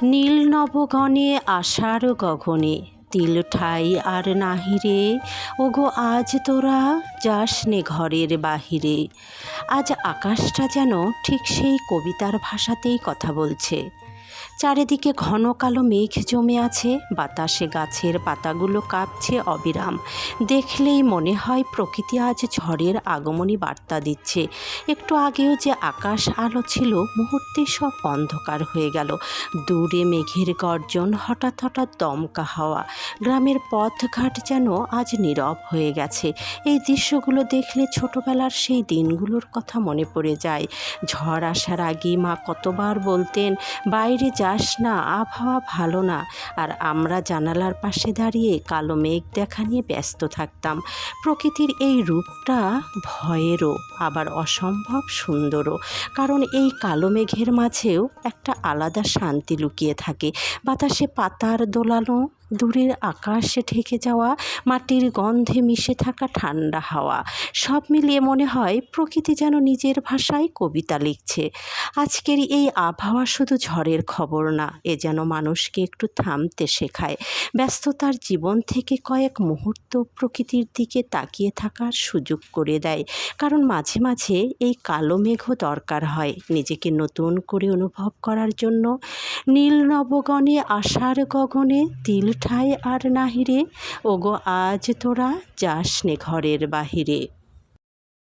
নীল নবগণে আষাঢ় গগনে তিল ঠাই আর নাহিরে। ওগো আজ তোরা যাস নে ঘরের বাহিরে। আজ আকাশটা যেন ঠিক সেই কবিতার ভাষাতেই কথা বলছে। চারিদিকে ঘন কালো মেঘ জমে আছে, বাতাসে গাছের পাতাগুলো কাঁপছে অবিরাম। দেখলেই মনে হয় প্রকৃতি আজ ঝড়ের আগমনী বার্তা দিচ্ছে। একটু আগেও যে আকাশ আলো ছিল, মুহূর্তে সব অন্ধকার হয়ে গেল। দূরে মেঘের গর্জন, হঠাৎ হঠাৎ দমকা হাওয়া। গ্রামের পথঘাট যেন আজ নীরব হয়ে গেছে। এই দৃশ্যগুলো দেখলে ছোটবেলার সেই দিনগুলোর কথা মনে পড়ে যায়। ঝড় আসার আগে মা কতবার বলতেন, বাইরে যাস না, আবহাওয়া ভালো না। আর আমরা জানালার পাশে দাঁড়িয়ে কালো মেঘ দেখা নিয়ে ব্যস্ত থাকতাম। প্রকৃতির এই রূপটা ভয়েরও, আবার অসম্ভব সুন্দরও। কারণ এই কালো মেঘের মাঝেও একটা আলাদা শান্তি লুকিয়ে থাকে। বাতাসে পাতার দোলানো, দূরের আকাশে ঢেকে যাওয়া, মাটির গন্ধে মিশে থাকা ঠান্ডা হাওয়া, সব মিলিয়ে মনে হয় প্রকৃতি যেন নিজের ভাষায় কবিতা লিখছে। আজকের এই আবহাওয়া শুধু ঝড়ের খবর না, এ যেন মানুষকে একটু থামতে শেখায়। ব্যস্ততার জীবন থেকে কয়েক মুহূর্ত প্রকৃতির দিকে তাকিয়ে থাকার সুযোগ করে দেয়। কারণ মাঝে মাঝে এই কালো মেঘও দরকার হয় নিজেকে নতুন করে অনুভব করার জন্য। নীল নবগণে আষাঢ় গগনে তিল ঠাই আর নাহিরে। ওগো আজ তোরা যাস নে ঘরের বাহিরে।